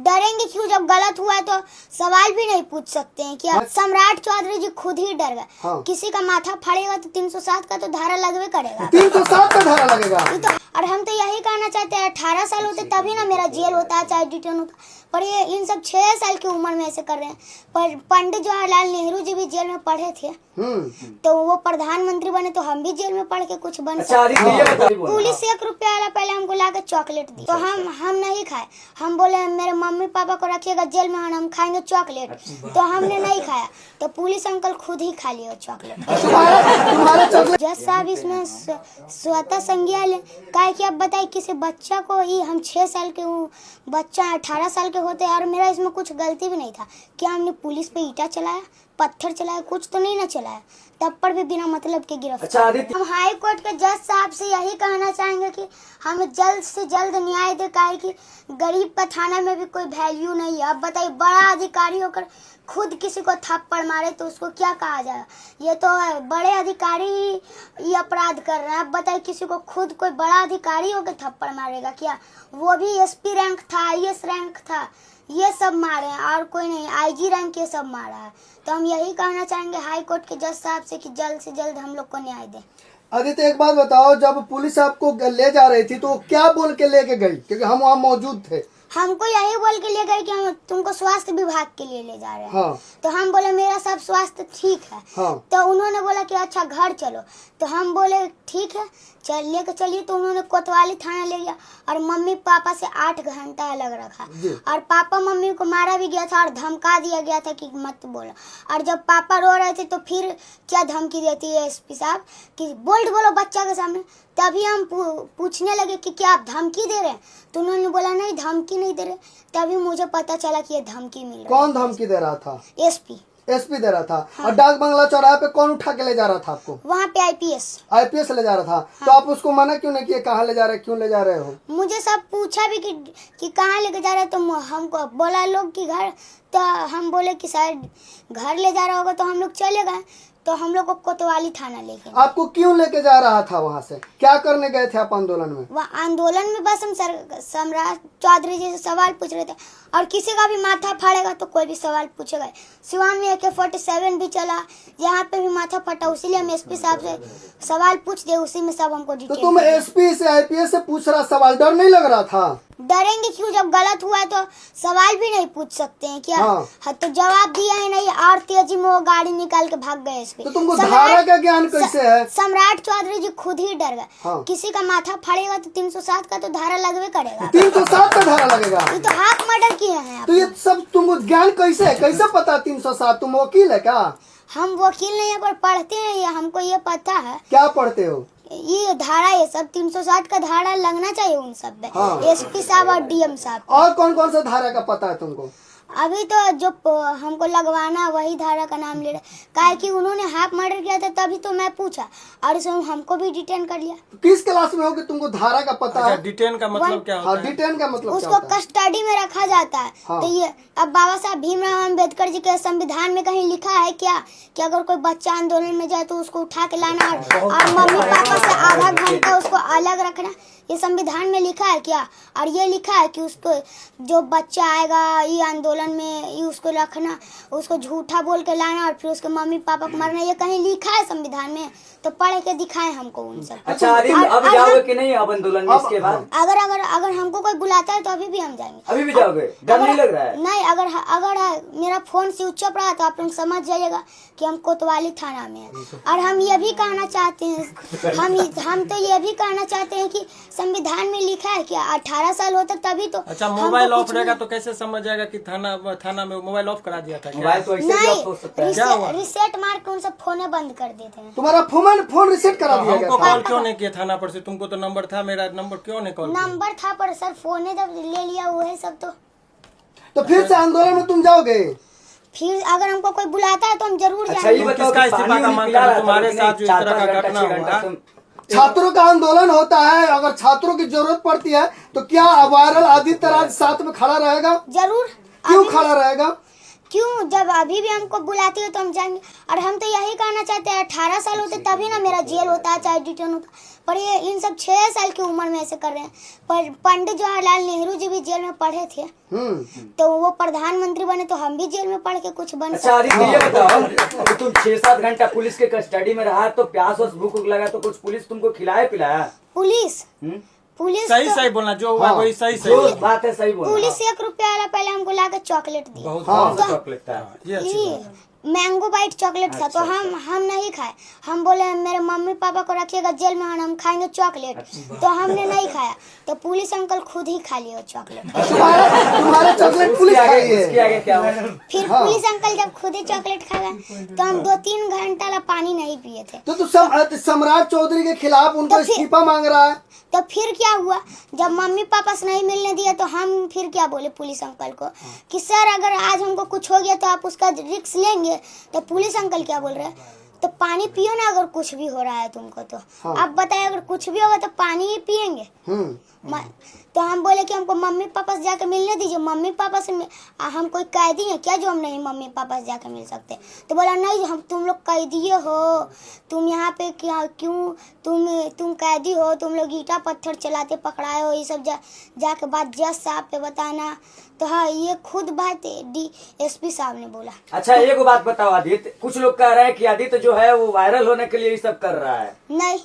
डरेंगे क्यों? जब गलत हुआ है तो सवाल भी नहीं पूछ सकते हैं क्या? सम्राट चौधरी जी खुद ही डर गए। हाँ। किसी का माथा फाड़ेगा तो 307 का तो धारा लगवे करेगा। 307 का धारा लगेगा। और हम तो यही कहना चाहते हैं 18 साल होते तभी ना मेरा जेल होता है चाहे डिटेन होता, पर ये इन सब 6 साल की उम्र में ऐसे कर रहे हैं। पर पंडित जवाहरलाल नेहरू जी भी जेल में पढ़े थे, तो वो प्रधानमंत्री बने तो हम भी जेल में पढ़ के कुछ बन सकते हैं। पुलिस 1 रुपया वाला पहले हमको लाके चॉकलेट दी तो हम नहीं खाए। हम बोले मेरे मम्मी पापा को रखिएगा जेल में, हम खाएंगे चॉकलेट, तो हमने नहीं खाया, तो पुलिस अंकल खुद ही खा लिया चॉकलेट। जज साहब इसमें स्वतः संज्ञान ले, काहे कि अब बताइए किसी बच्चा को ही हम 6 साल के बच्चा 18 साल के होते और मेरा इसमें कुछ गलती भी नहीं था। क्या हमने पुलिस पे ईटा चलाया, पत्थर चलाया? कुछ तो नहीं ना चलाया, तब पर भी बिना मतलब के गिरफ्तार। हम हाई कोर्ट के जज साहब से यही कहना चाहेंगे कि हमें जल्द से जल्द न्याय दे, काहे कि गरीब का थाना में भी कोई वैल्यू नहीं है। अब बताइए बड़ा अधिकारी होकर खुद किसी को थप्पड़ मारे तो उसको क्या कहा जाए? ये तो बड़े अधिकारी ही ये अपराध कर रहे हैं। अब बताइए किसी को खुद कोई बड़ा अधिकारी होकर थप्पड़ मारेगा क्या? वो भी एसपी रैंक था, आईएएस रैंक था, ये सब मारे हैं और कोई नहीं, आईजी रैंक ये सब मारा है। तो हम यही कहना चाहेंगे हाई कोर्ट के जज साहब से कि जल्द से जल्द हम लोग को न्याय दे। आदित्य एक बात बताओ, जब पुलिस आपको ले जा रही थी तो क्या बोल के लेके गई? क्योंकि हम वहाँ मौजूद थे। हमको यही बोल के ले गए कि हम तुमको स्वास्थ्य विभाग के लिए ले जा रहे हैं। हाँ। तो हम बोले मेरा सब स्वास्थ्य ठीक है। हाँ। तो उन्होंने बोला कि अच्छा घर चलो, तो हम बोले ठीक है चल लेकर चलिए। तो उन्होंने कोतवाली थाना ले गया और मम्मी पापा से 8 घंटा अलग रखा और पापा मम्मी को मारा भी गया था और धमका दिया गया था कि मत बोलो। और जब पापा रो रहे थे तो फिर क्या धमकी देती है एसपी साहब कि बोल्ड बोलो बच्चा के सामने। तभी हम पूछने लगे कि क्या आप धमकी दे रहे हैं? तो उन्होंने बोला नहीं धमकी नहीं दे रहे। तभी मुझे पता चला कि ये धमकी मिल रही है। कौन धमकी दे रहा था? एसपी दे रहा था। हाँ। और डाक बंगला चौराहे पे कौन उठा के ले जा रहा था आपको? वहाँ पे आईपीएस ले जा रहा था। हाँ। तो आप उसको मना क्यों नहीं किए? कहाँ ले जा रहे, क्यों ले जा रहे हो? मुझे सब पूछा भी कि कहाँ लेके जा रहे, तो हमको बोला लोग कि घर, तो हम बोले कि शायद घर ले जा रहा होगा, तो हम लोग चले गए। तो हम लोग को कोतवाली थाना लेके। आपको क्यों लेके जा रहा था? वहाँ से क्या करने गए थे आप आंदोलन में? वहाँ आंदोलन में बस हम सम्राट चौधरी जी से सवाल पूछ रहे थे, और किसी का भी माथा फाड़ेगा तो कोई भी सवाल पूछेगा। सिवान में AK-47 भी चला, यहाँ पे भी माथा फटा, उसीलिए हम एसपी साहब से सवाल पूछ दिए, उसी में सब हमको डिटेल। तो तुम एसपी से आईपीएस से पूछ रहा सवाल, डर नहीं लग रहा था? डरेंगे क्यों? जब गलत हुआ है तो सवाल भी नहीं पूछ सकते हैं क्या? हाँ। तो जवाब दिया ही नहीं और तेजी में वो गाड़ी निकाल के भाग गए। तो तुमको धारा का ज्ञान कैसे है? सम्राट चौधरी जी खुद ही डर गए। हाँ। किसी का माथा फाड़ेगा तो 307 का तो धारा लगवे करेगा। 307 का धारा लगेगा। ये तो हाफ मर्डर किए हैं। तो ये सब तुमको ज्ञान कैसे है? कैसे पता 307? तुम वकील है क्या? हम वकील नहीं है पर पढ़ते हैं, ये हमको ये पता है। क्या पढ़ते हो? ये धारा, ये सब 307 का धारा लगना चाहिए उन सब पे। हाँ। एसपी साहब और डीएम साहब। और कौन कौन सा धारा का पता है तुमको? अभी तो जो हमको लगवाना वही धारा का नाम ले रहे, काहे कि उन्होंने हाफ मर्डर किया था, तभी तो मैं पूछा और इसमें हमको भी डिटेन कर लिया। किस क्लास में हो कि तुमको धारा का पता है? डिटेन का मतलब क्या होता है? डिटेन का मतलब उसको कस्टडी में रखा जाता है। हाँ। तो ये अब बाबा साहब भीमराव अम्बेडकर जी के संविधान में कहीं लिखा है क्या कि अगर कोई बच्चा आंदोलन में जाए तो उसको उठा के लाना और मम्मी पापा से आधा घंटा उसको अलग रखना? ये संविधान में लिखा है क्या? और ये लिखा है कि उसको जो बच्चा आएगा ये आंदोलन में ये उसको रखना, उसको झूठा बोल के लाना और फिर उसके मम्मी पापा को मारना, ये कहीं लिखा है संविधान में? तो पढ़ के दिखाए हमको उन सब। अच्छा अब जाओगे कि नहीं अब आंदोलन में इसके बाद? अगर हमको कोई बुलाता है तो अभी भी हम जाएंगे। अभी भी जाओगे? डर नहीं लग रहा है? नहीं, अगर मेरा फोन स्विच ऑफ रहा तो आप लोग समझ जाइएगा कि हम कोतवाली थाना में हैं। और हम ये भी कहना चाहते हैं, हम तो ये भी कहना चाहते हैं कि संविधान में लिखा है कि 18 साल होता तभी तो। अच्छा मोबाइल ऑफ रहेगा तो कैसे समझ जाएगा कि थाना में मोबाइल ऑफ करा दिया था? मोबाइल तो ऐसे भी ऑफ हो सकता है। रिसेट मार के उन सब फोने बंद कर देते हैं। तुम्हारा फोन रिसेट करा दिया गया हमको था? कॉल क्यों नहीं किया थाना पर से? तुमको तो नंबर था, मेरा नंबर क्यों नहीं कॉल? नंबर था पर सर फोने जब ले लिया वही सब। तो फिर से आंदोलन में तुम जाओगे? फिर अगर हमको कोई बुलाता है तो हम जरूर अच्छा जाएंगे। ये बताओ किसका इस्तीफा का मांग कर रहे हो? तुम्हारे साथ जो इस तरह का घटना हुआ, छात्रों का आंदोलन होता है, अगर छात्रों की जरूरत पड़ती है तो क्या वायरल आदित्य राज साथ में खड़ा रहेगा? जरूर। क्यों खड़ा रहेगा? क्यों, जब अभी भी हमको बुलाती है तो हम जाएंगे। और हम तो यही कहना चाहते हैं 18 साल होते तभी ना मेरा जेल होता है, चाहे डिटेन होता। पर ये इन सब 6 साल की उम्र में ऐसे कर रहे हैं। पर पंडित जवाहरलाल नेहरू जी भी जेल में पढ़े थे, तो वो प्रधानमंत्री बने, तो हम भी जेल में पढ़ के कुछ बन अच्छा सकते। आदित्य ये बताओ कि तुम 6-7 घंटा पुलिस के कस्टडी में रहा तो प्यास और भूख लगा तो कुछ पुलिस तुमको खिलाया पिलाया? पुलिस हम्म? पुलिस सही तो- सही बोलना, जो हुआ वही सही जो सही। बात है सही बोलना। पुलिस 1 रुपया वाला पहले हमको लाकर चॉकलेट दिया, बहुत कौन सा बहुत चॉकलेट था? ये अच्छी ये बात है। मैंगो बाइट चॉकलेट था। तो हम नहीं खाए। हम बोले मेरे मम्मी पापा को रखिएगा जेल में, हम खाएंगे चॉकलेट। तो हमने नहीं खाया, तो पुलिस अंकल खुद ही खा लिया चॉकलेट। तुम्हारा चॉकलेट पुलिस इसके खाई आगे इसके है। आगे क्या हुआ? फिर पुलिस अंकल जब खुद ही चॉकलेट खा गए तो हम 2-3 घंटा ला पानी नहीं पिए थे। तो सम्राट चौधरी के खिलाफ उनको तो फिर- इस्तीफा मांग रहा है। तो फिर क्या हुआ, जब मम्मी पापा से नहीं मिलने दिया तो हम फिर क्या बोले पुलिस अंकल को कि सर अगर आज हमको कुछ हो गया तो आप उसका रिस्क लेंगे। तो पुलिस अंकल क्या बोल रहे हैं, तो पानी पियो ना अगर कुछ भी हो रहा है तुमको तो। आप बताइए अगर कुछ भी होगा तो पानी ही पियेंगे। तो हम बोले कि हमको मम्मी पापा से जाकर मिलने दीजिए। मम्मी पापा से हम कोई कैदी है क्या जो हम नहीं मम्मी पापा से जाकर मिल सकते? तो बोला नहीं, हम तुम लोग कैदी हो, तुम यहाँ पे क्या क्यों, तुम कैदी हो, तुम लोग ईटा पत्थर चलाते पकड़ाए हो, ये सब जाके बात जज साहब पे बताना। तो हाँ, ये खुद बात DSP साहब ने बोला। अच्छा एक बात बताओ आदित्य, कुछ लोग कह रहे हैं कि आदित्य जो है वो वायरल होने के लिए ये सब कर रहा है। नहीं,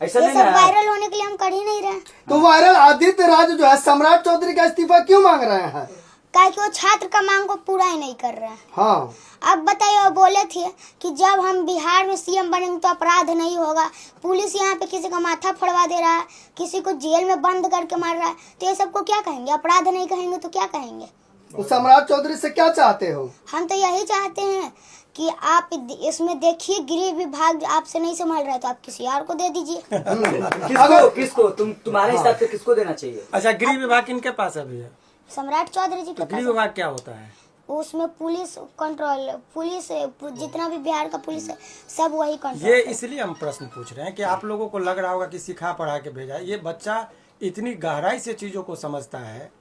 ऐसा ये नहीं सब ना है? वायरल होने के लिए हम कर ही नहीं रहे। तो वायरल आदित्य राज जो है सम्राट चौधरी का इस्तीफा क्यों मांग रहे हैं? काहे कि वो छात्र का मांग को पूरा ही नहीं कर रहे हैं। हाँ, अब बताइए, वो बोले थे कि जब हम बिहार में CM बनेंगे तो अपराध नहीं होगा। पुलिस यहाँ पे किसी का माथा फड़वा दे रहा है, किसी को जेल में बंद करके मार रहा है, तो ये सबको क्या कहेंगे? अपराध नहीं कहेंगे तो क्या कहेंगे? तो सम्राट चौधरी से क्या चाहते हो? हम तो यही चाहते हैं कि आप इसमें देखिए, गृह विभाग आपसे नहीं संभाल रहा है तो आप किसी और को दे दीजिए। किसको तुम्हारे हिसाब से किसको देना चाहिए? अच्छा, गृह विभाग किनके पास अभी है? सम्राट चौधरी जी के गृह पास विभाग क्या होता है? उसमें पुलिस कंट्रोल, पुलिस जितना भी बिहार का पुलिस है सब वही कंट्रोल। ये इसलिए हम प्रश्न पूछ रहे हैं कि आप लोगों को लग रहा होगा कि सिखा पढ़ा के भेजा। ये बच्चा इतनी गहराई से चीजों को समझता है,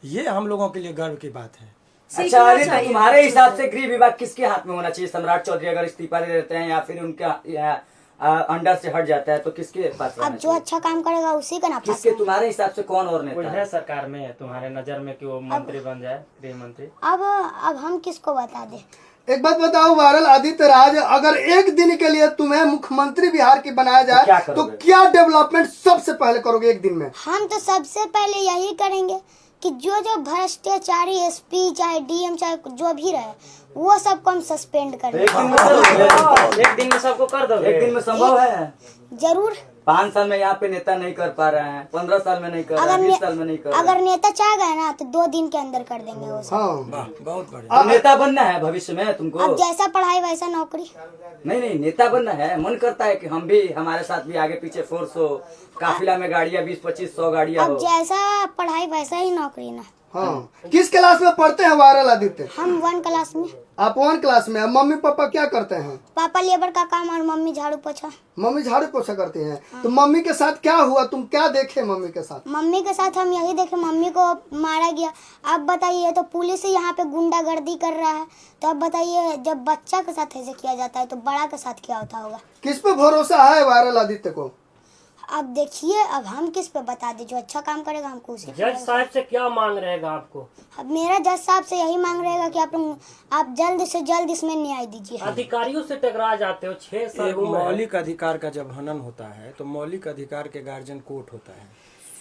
ये हम लोगों के लिए गर्व की बात है। अच्छा आदित्य, तुम्हारे हिसाब से गृह विभाग किसके हाथ में होना चाहिए? सम्राट चौधरी अगर इस्तीफा दे देते हैं या फिर उनका अंडर से हट जाता है तो किसके पास रहना अब जो चाहिए? अच्छा काम करेगा उसी का ना पास किसके तुम्हारे हिसाब से कौन और कोई नेता है है? सरकार में तुम्हारे नजर में कि वो मंत्री बन जाए, गृह मंत्री? अब हम किसको बता दें? एक बात बताओ, वायरल आदित्य राज, अगर एक दिन के लिए तुम्हें मुख्यमंत्री बिहार की बनाया तो क्या जाए तो करोगे? क्या डेवलपमेंट सबसे पहले करोगे एक दिन में? हम तो सबसे पहले यही करेंगे कि जो भ्रष्टाचारी SP चाहे DM चाहे जो भी रहे वो सबको हम सस्पेंड कर एक देंगे। दिन में कर एक दिन में सबको कर दोगे? एक दिन में संभव है? जरूर। 5 साल में यहाँ पे नेता नहीं कर पा रहे हैं, 15 साल में नहीं कर रहे हैं, 20 साल में नहीं कर रहे अगर हैं। नेता चाह गए ना तो 2 दिन के अंदर कर देंगे वो सब। हाँ, वाह, बहुत बढ़िया। तो नेता बनना है भविष्य में तुमको? अब जैसा पढ़ाई वैसा नौकरी। नहीं, नेता बनना है। मन करता है कि हम भी, हमारे साथ भी आगे पीछे फोर्स हो, काफिला में गाड़ियाँ 20-25-100 गाड़ियाँ अब हो। जैसा पढ़ाई वैसा ही नौकरी ना। हाँ। किस क्लास में पढ़ते हैं वायरल आदित्य? हम 1 क्लास में। आप 1 क्लास में। अब मम्मी पापा क्या करते हैं? पापा लेबर का काम और मम्मी झाड़ू पोछा। मम्मी झाड़ू पोछा करती हैं। तो मम्मी के साथ क्या हुआ? तुम क्या देखे मम्मी के साथ? मम्मी के साथ हम यही देखे, मम्मी को मारा गया। अब बताइए, तो पुलिस ही यहाँ पे गुंडागर्दी कर रहा है, तो अब बताइए जब बच्चा के साथ ऐसे किया जाता है तो बड़ा के साथ क्या होता होगा? किस पे भरोसा है वायरल आदित्य को? अब देखिए, अब हम किस पे बता दे, जो अच्छा काम करेगा हमको उसे। जज साहब से क्या मांग रहेगा आपको? अब मेरा जज साहब से यही मांग रहेगा कि आप जल्द से जल्द इसमें न्याय दीजिए। अधिकारियों से टकरा जाते हो, 6 साल एक उम्र है। मौलिक अधिकार का जब हनन होता है तो मौलिक अधिकार के गार्जियन कोर्ट होता है,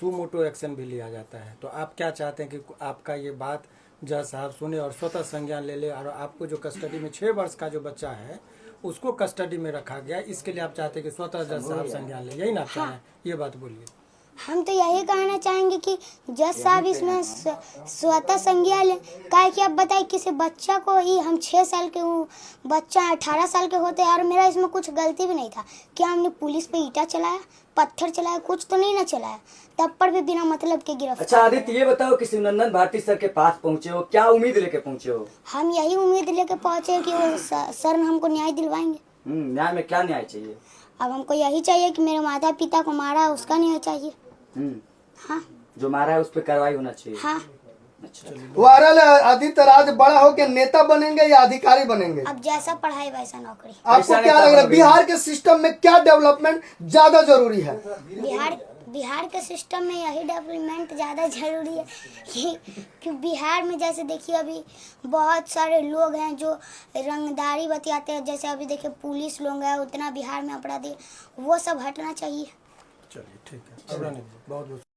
सुमोटो एक्शन भी लिया जाता है। तो आप क्या चाहते हैं कि आपका ये बात जज साहब सुने और स्वतः संज्ञान ले ले, और आपको जो कस्टडी में 6 वर्ष का जो बच्चा है उसको कस्टडी में रखा गया, इसके लिए आप चाहते हैं कि स्वतः जज साहब संज्ञान ले, यही ना आप चाह रहे हैं? ये बात बोलिए। हम तो यही कहना चाहेंगे कि जज साहब इसमें स्वतः संज्ञान ले। काहे कि अब बताइए, किसी बच्चा को ही हम 6 साल के हूँ, बच्चा 18 साल के होते हैं और मेरा इसमें कुछ गलती भी नहीं था। क्या हमने पुलिस पे ईटा चलाया, पत्थर चलाया? कुछ तो नहीं ना चलाया, तब पर भी बिना मतलब के गिरफ्तार। अच्छा आदित्य, ये बताओ कि शिवनंदन भारती सर के पास पहुँचे हो, क्या उम्मीद लेके पहुँचे हो? हम यही उम्मीद लेके पहुंचे कि वो सर हमको न्याय दिलवाएंगे। न्याय में क्या न्याय चाहिए? अब हमको यही चाहिए कि मेरे माता पिता को मारा है उसका न्याय चाहिए। हाँ जो मारा है उस पर कार्रवाई होना चाहिए। हाँ। वायरल आदित्य राज बड़ा होके नेता बनेंगे या अधिकारी बनेंगे? अब जैसा पढ़ाई वैसा नौकरी। आपको ऐसा क्या नेता लग रहा है बनोगे? बिहार के सिस्टम में क्या डेवलपमेंट ज्यादा जरूरी है? बिहार के सिस्टम में यही डेवलपमेंट ज़्यादा जरूरी है कि बिहार में जैसे देखिए अभी बहुत सारे लोग हैं जो रंगदारी बतियाते हैं, जैसे अभी देखिए पुलिस लोग हैं, उतना बिहार में अपराधी, वो सब हटना चाहिए। चलिए ठीक है, बहुत बहुत